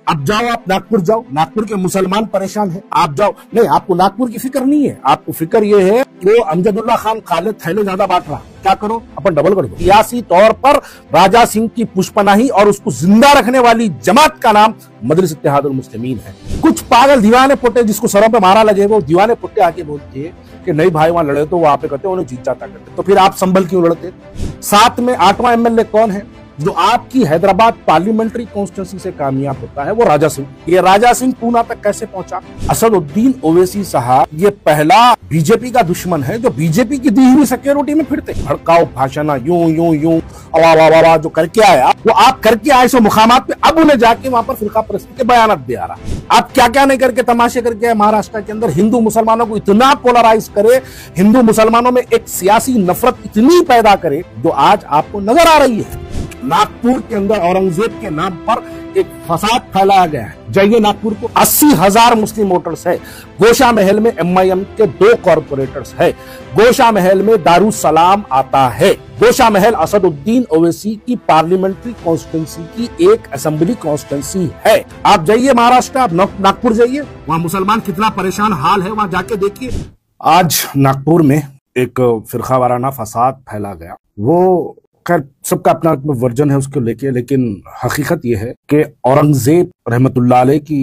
अब जाओ, आप नागपुर जाओ, नागपुर के मुसलमान परेशान हैं, आप जाओ। नहीं, आपको नागपुर की फिक्र नहीं है, आपको फिक्र ये है कि वो अमजदुल्ला खान खालिद थैले ज्यादा बांट रहा। क्या करो, अपन डबल कर दो। सियासी तौर पर राजा सिंह की पुष्पनाही और उसको जिंदा रखने वाली जमात का नाम मजलिस इत्तेहादुल मुस्लिमीन है। कुछ पागल दीवाने पुट्टे जिसको सरों पे मारा लगे, वो दीवाने पुट्टे आके बोलते हैं कि नहीं भाई वहां लड़े तो वो आप कहते उन्हें जीत जाता करते, तो फिर आप संभल क्यों लड़ते? साथ में 8वां एमएलए कौन है जो आपकी हैदराबाद पार्लियामेंट्री कॉन्स्टिट्यूंसी से कामयाब होता है? वो राजा सिंह। ये राजा सिंह पूना तक कैसे पहुंचा? असदुद्दीन ओवैसी साहब ये पहला बीजेपी का दुश्मन है जो बीजेपी की दी हुई सिक्योरिटी में फिरते, भड़काओ भाषण यूं यूं यूं अवा जो करके आया, वो आप करके आए सो मुकामात पे, अब उन्हें जाके वहां पर फिरका परस्ती के बयानात दे आ रहा। आप क्या क्या नहीं करके तमाशे करके आए महाराष्ट्र के अंदर, हिंदू मुसलमानों को इतना पोलराइज करे, हिंदू मुसलमानों में एक सियासी नफरत इतनी पैदा करे जो आज आपको नजर आ रही है। नागपुर के अंदर औरंगजेब के नाम पर एक फसाद फैलाया गया है। जाइए नागपुर को, 80,000 मुस्लिम वोटर्स है। गोशा महल में एमआईएम के 2 कॉर्पोरेटर्स है। गोशा महल में दारुसलाम आता है। गोशा महल असदुद्दीन ओवैसी की पार्लियामेंट्री कॉन्स्टिट्यूंसी की एक असेंबली कॉन्स्टिट्यूंसी है। आप जाइए महाराष्ट्र, आप नागपुर जाइए, वहां मुसलमान कितना परेशान हाल है, वहां जाके देखिए। आज नागपुर में एक फिरका वाराना फसाद फैला गया। वो खैर सबका अपना वर्जन है उसको लेके, लेकिन हकीकत यह है कि औरंगजेब रहमतुल्लाह अलैह की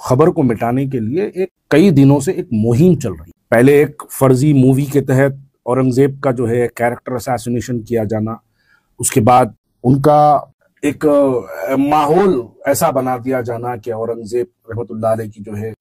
खबर को मिटाने के लिए एक कई दिनों से एक मुहिम चल रही। पहले एक फर्जी मूवी के तहत औरंगजेब का जो है कैरेक्टर असैसिनेशन किया जाना, उसके बाद उनका एक माहौल ऐसा बना दिया जाना कि औरंगजेब रहमतुल्लाह अलैह की जो है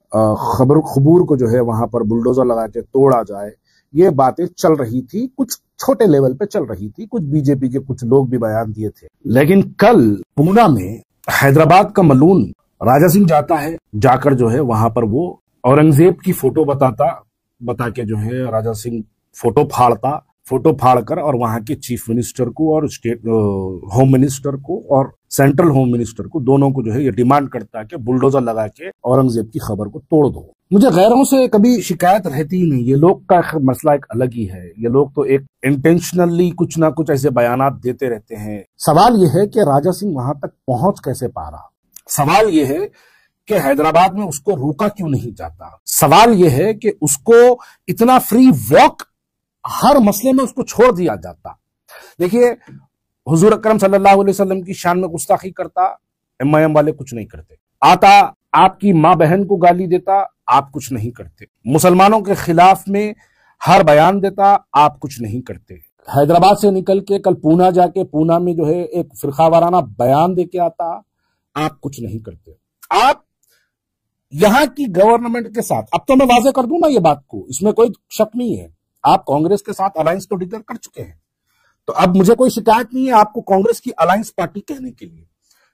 खबूर को जो है वहां पर बुलडोजर लगा के तोड़ा जाए, ये बातें चल रही थी, कुछ छोटे लेवल पे चल रही थी, कुछ बीजेपी के कुछ लोग भी बयान दिए थे। लेकिन कल पूना में हैदराबाद का मलून राजा सिंह जाता है, जाकर जो है वहां पर वो औरंगजेब की फोटो बता के जो है राजा सिंह फोटो फाड़कर और वहां के चीफ मिनिस्टर को और स्टेट होम मिनिस्टर को और सेंट्रल होम मिनिस्टर को, दोनों को जो है ये डिमांड करता है कि बुलडोजर लगा के औरंगजेब की खबर को तोड़ दो। मुझे गैरों से कभी शिकायत रहती ही नहीं, ये लोग का मसला एक अलग ही है। ये लोग तो एक इंटेंशनली कुछ ना कुछ ऐसे बयानात देते रहते हैं। सवाल ये है कि राजा सिंह वहां तक पहुंच कैसे पा रहा? सवाल ये है कि हैदराबाद में उसको रोका क्यों नहीं जाता? सवाल ये है कि उसको इतना फ्री वॉक हर मसले में उसको छोड़ दिया जाता। देखिए, हुजूर अकरम सल्लल्लाहु अलैहि वसल्लम की शान में गुस्ताखी करता, एमआईएम वाले कुछ नहीं करते। आता आपकी माँ बहन को गाली देता, आप कुछ नहीं करते। मुसलमानों के खिलाफ में हर बयान देता, आप कुछ नहीं करते। हैदराबाद से निकल के कल पूना जाके पूना में जो है एक फिरका वाराना बयान दे के आता, आप कुछ नहीं करते। आप यहां की गवर्नमेंट के साथ, अब तो मैं वाजे कर दूं ना ये बात को, इसमें कोई शक नहीं है, आप कांग्रेस के साथ अलायंस तो डिक्लेयर कर चुके हैं, तो अब मुझे कोई शिकायत नहीं है आपको कांग्रेस की अलायंस पार्टी कहने के लिए,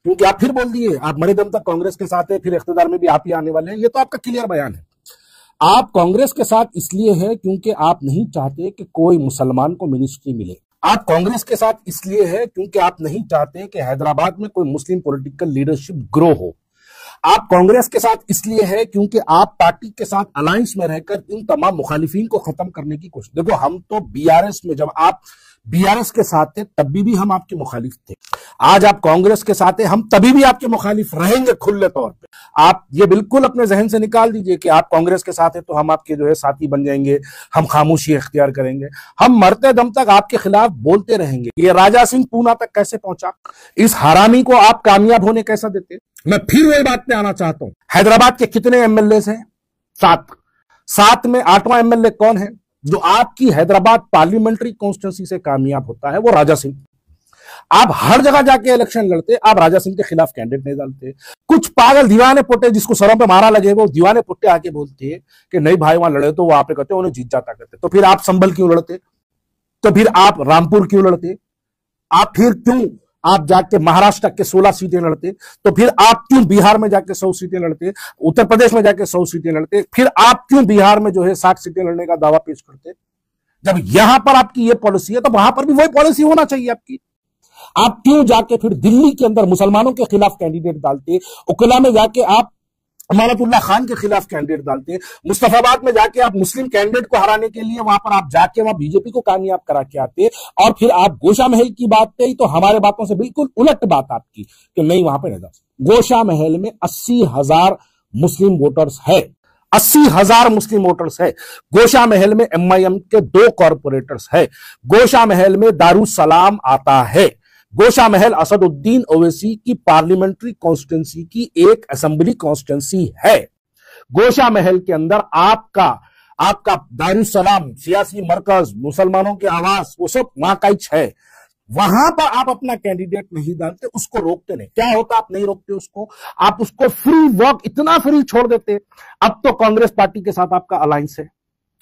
क्योंकि आप फिर बोल दिए आप मरे दम तक कांग्रेस के साथ है, फिर इख्तियार में भी आप ही आने वाले हैं। ये तो आपका क्लियर बयान है। आप कांग्रेस के साथ इसलिए है क्योंकि आप नहीं चाहते कि कोई मुसलमान को मिनिस्ट्री मिले। आप कांग्रेस के साथ इसलिए है क्योंकि आप नहीं चाहते कि हैदराबाद में कोई मुस्लिम पॉलिटिकल लीडरशिप ग्रो हो। आप कांग्रेस के साथ इसलिए है क्योंकि आप पार्टी के साथ अलायंस में रहकर इन तमाम मुखालिफिन को खत्म करने की कोशिश। देखो, हम तो बीआरएस में, जब आप बीआरएस के साथ थे तभी भी हम आपके मुखालिफ थे, आज आप कांग्रेस के साथ हैं, हम तभी भी आपके मुखालिफ रहेंगे खुले तौर पे। आप ये बिल्कुल अपने जहन से निकाल दीजिए कि आप कांग्रेस के साथ हैं तो हम आपके जो है साथी बन जाएंगे, हम खामोशी इख्तियार करेंगे, हम मरते दम तक आपके खिलाफ बोलते रहेंगे। ये राजा सिंह पूना तक कैसे पहुंचा? इस हरामी को आप कामयाब होने कैसा देते? मैं फिर वही बात पे आना चाहता हूं। हैदराबाद के कितने एमएलए हैं? 7 में 8वां एमएलए कौन है जो आपकी हैदराबाद पार्लियामेंट्री कॉन्स्टिट्यूंसी से कामयाब होता है? वो राजा सिंह। आप हर जगह जाके इलेक्शन लड़ते, आप राजा सिंह के खिलाफ कैंडिडेट नहीं डालते। कुछ पागल दीवाने पुट्टे जिसको सरों पे मारा लगे, वो दीवाने पुट्टे आके बोलते हैं कि नहीं भाई वहां लड़े तो वो आप कहते उन्हें जीत जाता करते, तो फिर आप संभल क्यों लड़ते? तो फिर आप रामपुर क्यों लड़ते? आप जाके महाराष्ट्र के 16 सीटें लड़ते? तो फिर आप क्यों बिहार में जाके 100 सीटें लड़ते? उत्तर प्रदेश में जाके 100 सीटें लड़ते? फिर आप क्यों बिहार में जो है 60 सीटें लड़ने का दावा पेश करते? जब यहां पर आपकी ये पॉलिसी है तो वहां पर भी वही पॉलिसी होना चाहिए आपकी। आप क्यों जाके फिर दिल्ली के अंदर मुसलमानों के खिलाफ कैंडिडेट डालते? उकला में जाके आप अमानतुल्लाह खान के खिलाफ कैंडिडेट डालते हैं। मुस्तफाबाद में जाके आप मुस्लिम कैंडिडेट को हराने के लिए वहां पर आप जाके वहां बीजेपी को कामयाब करा के आते, और फिर आप गोशा महल की बात कही तो हमारे बातों से बिल्कुल उलट बात आपकी कि नहीं वहां पर नहीं जा। गोशा महल में 80,000 मुस्लिम वोटर्स है, 80,000 मुस्लिम वोटर्स है। गोशा महल में एमआईएम के 2 कॉर्पोरेटर्स है। गोशा महल में दारुसलाम आता है। गोशा महल असदुद्दीन ओवैसी की पार्लियामेंट्री कॉन्स्टिट्यूंसी की एक असेंबली कॉन्स्टिट्यूंसी है। गोशा महल के अंदर आपका दारुसलाम सियासी मरकज, मुसलमानों के आवास, वो सब वहां का है। वहां पर आप अपना कैंडिडेट नहीं डालते, उसको रोकते नहीं। क्या होता, आप नहीं रोकते उसको, आप उसको फ्री वॉक इतना फ्री छोड़ देते। अब तो कांग्रेस पार्टी के साथ आपका अलायंस है।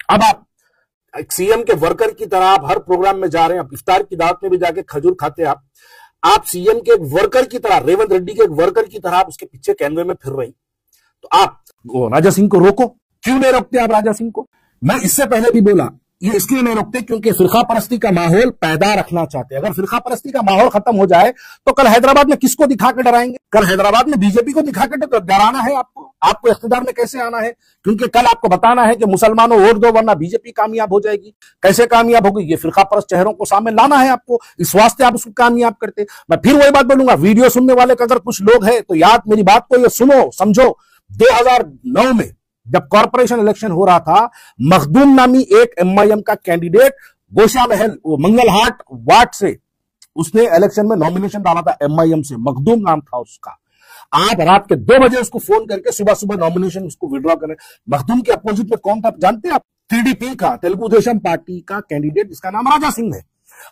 अब आप सीएम के वर्कर की तरह आप हर प्रोग्राम में जा रहे हैं, आप इफ्तार की दावत में भी जाके खजूर खाते हैं। आप सीएम के एक वर्कर की तरह, रेवंत रेड्डी के एक वर्कर की तरह आप उसके पीछे कैमरे में फिर रही। तो आप राजा सिंह को रोको, क्यों नहीं रोकते आप राजा सिंह को? मैं इससे पहले भी बोला, ये इसलिए नहीं रोकते क्योंकि फिरका परस्ती का माहौल पैदा रखना चाहते हैं। अगर फिरका परस्ती का माहौल खत्म हो जाए तो कल हैदराबाद में किसको दिखा के डराएंगे? कल हैदराबाद में बीजेपी को दिखा के डराना है आपको इख्तिदार में कैसे आना है? क्योंकि कल आपको बताना है कि मुसलमानों वोट दो वरना बीजेपी कामयाब हो जाएगी। कैसे कामयाब होगी? ये फिरका परस्त चेहरों को सामने लाना है आपको, इस वास्ते आप उसको कामयाब करते। मैं फिर वही बात बोलूंगा, वीडियो सुनने वाले का अगर कुछ लोग हैं तो याद मेरी बात को ये सुनो समझो। 2009 में जब कॉर्पोरेशन इलेक्शन हो रहा था, मखदूम नामी एक एमआईएम का कैंडिडेट गोशा महल मंगलहाट वार्ड से उसने इलेक्शन में नॉमिनेशन डाला था एमआईएम से, मखदूम नाम था उसका। आप रात के 2 बजे उसको फोन करके सुबह नॉमिनेशन उसको विड्रॉ करें। मखदूम के अपोजिट में कौन था जानते हैं आप? टीडीपी का, तेलुगु देशम पार्टी का कैंडिडेट जिसका नाम राजा सिंह है।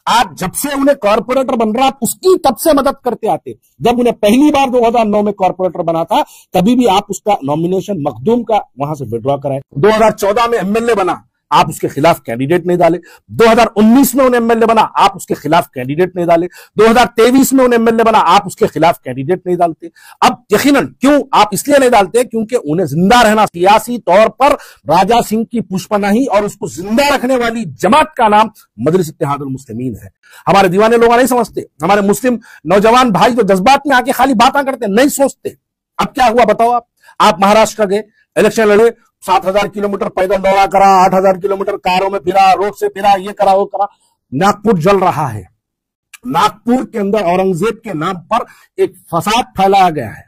आप जब से उन्हें कॉर्पोरेटर बन रहा, आप उसकी तब से मदद करते आते। जब उन्हें पहली बार 2009 में कॉर्पोरेटर बना था तभी भी आप उसका नॉमिनेशन मखदूम का वहां से विड्रॉ कराए। 2014 में एमएलए बना, आप उसके खिलाफ कैंडिडेट नहीं डाले। 2019 में उन्हें एमएलए बना, आप उसके खिलाफ कैंडिडेट नहीं डाले। 2023 में उन्हें एमएलए बना, आप उसके खिलाफ कैंडिडेट नहीं डालते। अब यकीनन क्यों आप इसलिए नहीं डालते क्योंकि उन्हें जिंदा रहना, सियासी तौर पर राजा सिंह की पुष्पनाही और उसको जिंदा रखने वाली जमात का नाम मजलिस इत्तेहादुल मुस्लिमीन है। हमारे दीवाने लोग नहीं समझते, हमारे मुस्लिम नौजवान भाई जो जज्बात में आके खाली बातें करते नहीं सोचते। अब क्या हुआ बताओ? आप महाराष्ट्र गए, इलेक्शन लड़े, 7,000 किलोमीटर पैदल दौड़ा करा, 8,000 किलोमीटर कारों में फिरा, रोड से फिरा, ये करा वो करा। नागपुर जल रहा है। नागपुर के अंदर औरंगजेब के नाम पर एक फसाद फैलाया गया है।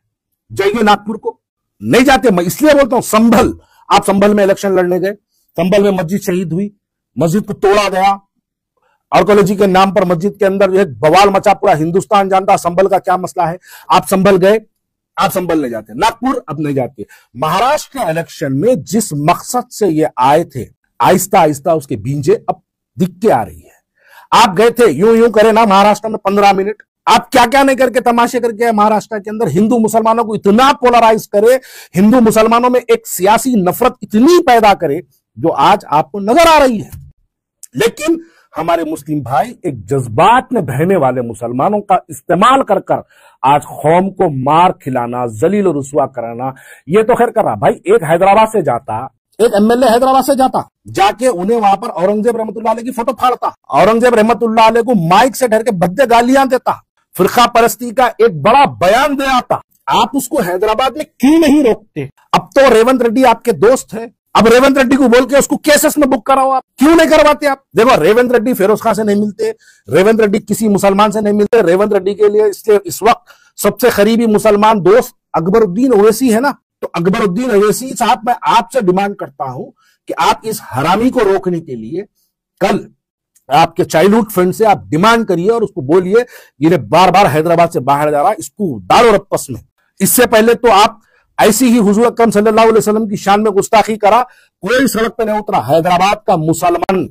जाइए नागपुर को, नहीं जाते। मैं इसलिए बोलता हूं संभल, आप संभल में इलेक्शन लड़ने गए, संभल में मस्जिद शहीद हुई, मस्जिद को तोड़ा गया, आर्कोलॉजी के नाम पर मस्जिद के अंदर एक बवाल मचा, पूरा हिंदुस्तान जानता संभल का क्या मसला है। आप संभल गए, आप संभल नहीं जाते। नागपुर अब नहीं जाते। महाराष्ट्र के इलेक्शन में जिस मकसद से ये आए थे, आहिस्ता आहिस्ता उसके बींजे अब दिख के आ रही है। आप गए थे यूं करे ना महाराष्ट्र में 15 मिनट, आप क्या क्या नहीं करके तमाशे करके आए महाराष्ट्र के अंदर। हिंदू मुसलमानों को इतना पोलराइज करे, हिंदू मुसलमानों में एक सियासी नफरत इतनी पैदा करे जो आज आपको नजर आ रही है। लेकिन हमारे मुस्लिम भाई एक जज्बात में बहने वाले मुसलमानों का इस्तेमाल कर कर आज कौम को मार खिलाना, जलील और रुसवा कराना, ये तो खैर कर रहा। भाई एक हैदराबाद से जाता, एक एमएलए हैदराबाद से जाता, जाके उन्हें वहां पर औरंगजेब रहमतुल्लाह अलैह की फोटो फाड़ता, औरंगजेब रहमतुल्लाह अलैह को माइक से ढर के भद्दे गालियां देता, फिरका परस्ती का एक बड़ा बयान दे आता। आप उसको हैदराबाद में क्यों नहीं रोकते? अब तो रेवंत रेड्डी आपके दोस्त है, अब रेवंत रेड्डी को बोल के उसको केसेस में बुक कराओ। आप क्यों नहीं करवाते? आप देखो, रेवंत रेड्डी फिरोज खान से नहीं मिलते, रेवंत रेड्डी किसी मुसलमान से नहीं मिलते। रेवंत रेड्डी के लिए इसलिए इस वक्त सबसे करीबी मुसलमान दोस्त अकबरुद्दीन ओवैसी है ना। तो अकबरुद्दीन ओवैसी साहब, मैं आपसे डिमांड करता हूं कि आप इस हरामी को रोकने के लिए कल आपके चाइल्डहुड फ्रेंड से आप डिमांड करिए और उसको बोलिए ये बार बार हैदराबाद से बाहर जा रहा है, इसको डालो रप्पस में। इससे पहले तो आप ऐसी ही हुजूर अकरम सल्लल्लाहु अलैहि वसल्लम की शान में गुस्ताखी करा, कोई सड़क पे नहीं उतरा। हैदराबाद का मुसलमान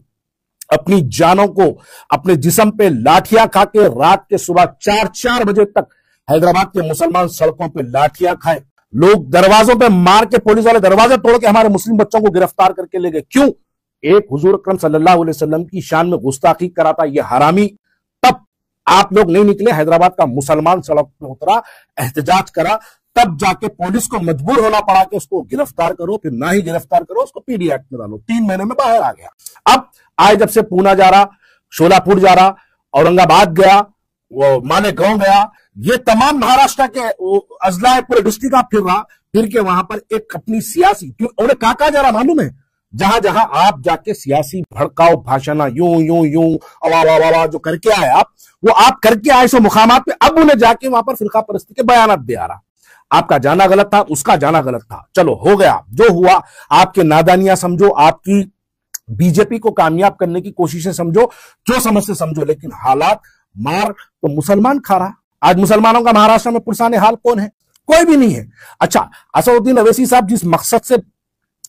अपनी जानों को अपने जिस्म पे लाठियां खा के रात के सुबह 4 बजे तक हैदराबाद के मुसलमान सड़कों पे लाठियां खाए। लोग दरवाजों पे मार के, पुलिस वाले दरवाजे तोड़ के हमारे मुस्लिम बच्चों को गिरफ्तार करके ले गए। क्यों? एक हुजूर अकरम सल्लल्लाहु अलैहि वसल्लम की शान में गुस्ताखी कराता ये हरामी। तब आप लोग नहीं निकले, हैदराबाद का मुसलमान सड़क पे उतरा, एहतजाज करा, तब जाके पुलिस को मजबूर होना पड़ा कि उसको गिरफ्तार करो। फिर ना ही गिरफ्तार करो, उसको पीडी एक्ट में डालो। 3 महीने में बाहर आ गया। अब आए जब से पूना जा रहा, शोलापुर जा रहा, औरंगाबाद गया, वो मालेगांव गया, ये तमाम महाराष्ट्र के अजला पूरे डिस्ट्रिक्ट आप फिर रहा, फिर के वहां पर एक अपनी सियासी, क्यों उन्हें कहा जा रहा मालूम है, जहां जहां आप जाके सियासी भड़काओ भाषण यूं अवा जो करके आए आप, वो आप करके आए सो मुकामात पे, अब उन्हें जाके वहां पर फिरका परस्ती के बयानात दे आ रहा। आपका जाना गलत था, उसका जाना गलत था, चलो हो गया जो हुआ। आपके नादानियां समझो, आपकी बीजेपी को कामयाब करने की कोशिशें समझो, जो समझ से समझो, लेकिन हालात मार तो मुसलमान खा रहा। आज मुसलमानों का महाराष्ट्र में पुरसाने हाल कौन है? कोई भी नहीं है। अच्छा, असदुद्दीन अवैसी साहब जिस मकसद से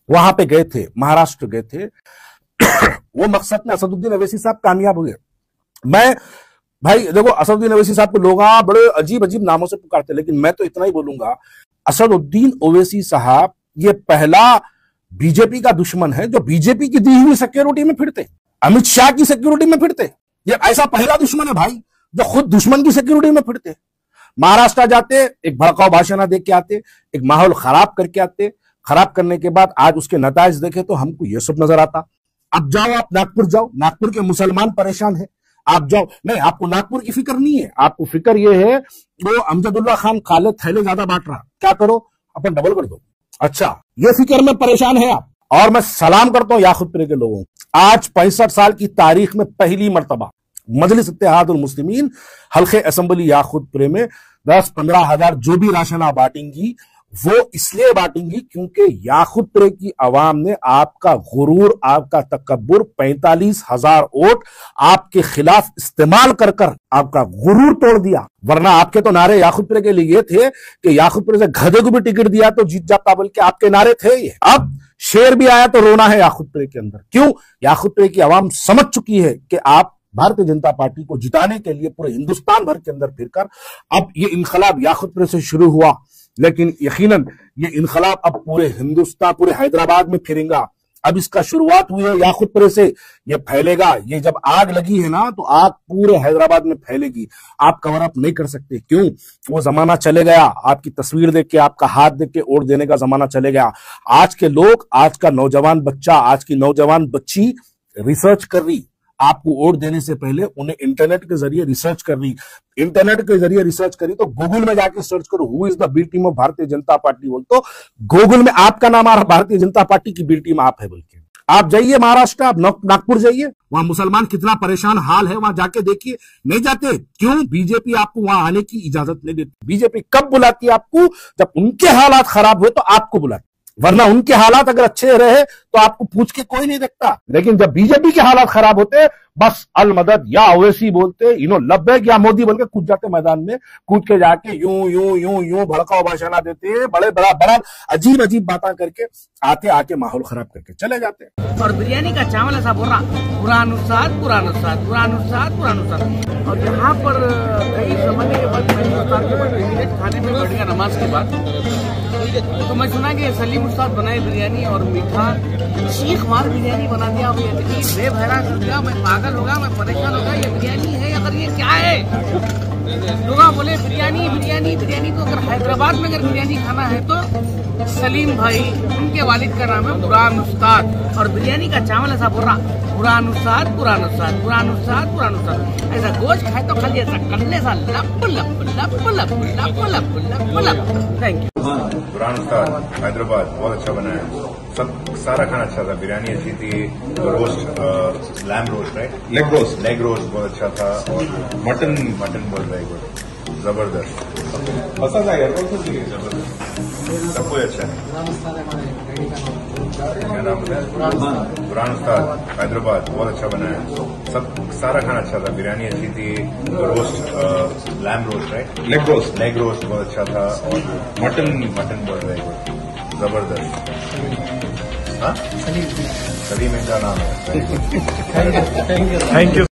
वहां पे गए थे, महाराष्ट्र गए थे, वो मकसद में असदुद्दीन अवैसी साहब कामयाब हुए। मैं भाई देखो, असदुद्दीन अवैसी साहब को लोग बड़े अजीब अजीब नामों से पुकारते, लेकिन मैं तो इतना ही बोलूंगा, असदुद्दीन ओवैसी साहब ये पहला बीजेपी का दुश्मन है जो बीजेपी की दी हुई सिक्योरिटी में फिरते, अमित शाह की सिक्योरिटी में फिरते। ये ऐसा पहला दुश्मन है भाई जो खुद दुश्मन की सिक्योरिटी में फिरते। महाराष्ट्र जाते, एक भड़काऊ भाषण दे के आते, एक माहौल खराब करके आते, खराब करने के बाद आज उसके नताइज देखे तो हमको ये सब नजर आता। अब जाओ, आप नागपुर जाओ, नागपुर के मुसलमान परेशान है, आप जाओ। नहीं, आपको नागपुर की फिक्र नहीं है, आपको फिक्र ये है वो अमजदुल्ला खान काले थैले ज्यादा बांट रहा, क्या करो अपन डबल कर दो। अच्छा, ये फिक्र में परेशान है आप। और मैं सलाम करता हूं याकूतपुरे के लोगों को, आज 65 साल की तारीख में पहली मर्तबा मजलिस इत्तेहादुल मुस्लिमीन हल्के असेंबली याकूतपुरे में 10-15 हजार जो भी राशन आप बांटेंगी वो इसलिए बांटेंगी क्योंकि याकूतपुरे की आवाम ने आपका गुरूर, आपका तकब्बुर, 45,000 वोट आपके खिलाफ इस्तेमाल कर कर आपका गुरूर तोड़ दिया। वरना आपके तो नारे याकूतपुरे के लिए थे कि याकूतपुरे से गधे को भी टिकट दिया तो जीत जाता, बल्कि आपके नारे थे ये। अब शेर भी आया तो रोना है याकूतपुरे के अंदर। क्यों? याकूतपुरे की आवाम समझ चुकी है कि आप भारतीय जनता पार्टी को जिताने के लिए पूरे हिंदुस्तान भर के अंदर फिरकर, अब ये इनकलाब याकूतपुरे से शुरू हुआ, लेकिन यकीनन ये इनकलाब अब पूरे हिंदुस्तान, पूरे हैदराबाद में फिरेगा। अब इसका शुरुआत हुई है याकूतपुरे से, ये फैलेगा। ये जब आग लगी है ना तो आग पूरे हैदराबाद में फैलेगी। आप कवर अप नहीं कर सकते। क्यों? वो जमाना चले गया, आपकी तस्वीर देख के, आपका हाथ देख के वोट देने का जमाना चले गया। आज के लोग, आज का नौजवान बच्चा, आज की नौजवान बच्ची रिसर्च कर रही, आपको वोट देने से पहले उन्हें इंटरनेट के जरिए रिसर्च करनी। इंटरनेट के जरिए रिसर्च करी तो गूगल में जाके सर्च करो who is the B team of Bharatiya Janata party, बोल तो गूगल में आपका नाम आ रहा, भारतीय जनता पार्टी की बी टीम आप है बोल के। आप जाइए महाराष्ट्र, आप नागपुर जाइए, वहां मुसलमान कितना परेशान हाल है, वहां जाके देखिए। नहीं जाते क्यों? बीजेपी आपको वहां आने की इजाजत नहीं देती। बीजेपी कब बुलाती है आपको? जब उनके हालात खराब हुए तो आपको बुलाती, वरना उनके हालात अगर अच्छे रहे तो आपको पूछ के कोई नहीं देखता। लेकिन जब बीजेपी के हालात खराब होते, बस अल मदद या ओवैसी बोलते, लब्बैक या मोदी बोल के कूद जाते मैदान में, कूद के जाके यूं भड़काऊ भाषण देते, बड़े बड़ा अजीब अजीब बातें करके आके माहौल खराब करके चले जाते। और बिरयानी का चावल ऐसा बोल रहा, पुरान उस्ताद। और यहाँ पर कई जमाने के बाद खाने में बैठ गया नमाज के बाद, तो मैं सुना कि सलीम उस्ताद बनाए बिरयानी और मीठा चीख मार बिरयानी बना दिया। मैं हैरान हो गया, मैं पागल होगा, मैं परेशान होगा, ये बिरयानी है अगर ये क्या है? लोग बोले बिरयानी तो अगर हैदराबाद में अगर बिरयानी खाना है तो सलीम भाई, उनके वालिद का नाम है पुरान उस्ताद। और बिरयानी का चावल ऐसा बोल रहा, पुरान उस्ताद। ऐसा गोश्त खाए तो खाली ऐसा कल्ले सा लप। Thank you. पुरान उस्ताद हैदराबाद बहुत अच्छा बनाया, सब सारा खाना अच्छा था। बिरयानी अच्छी थी, roast, lamb roast, right, leg roast बहुत अच्छा था, और मटन बहुत वेरी गुड, जबरदस्त। पसंद आया? सब कुछ अच्छा है। क्या नाम है? पुरान उस्ताद हैदराबाद बहुत अच्छा बनाया, सब सारा खाना अच्छा था। बिरयानी अच्छी थी, roast, lamb roast, right, leg roast बहुत अच्छा था, और मटन बहुत वेरी गुड, जबरदस्त। हाँ, सलीम इनका नाम है। Thank you.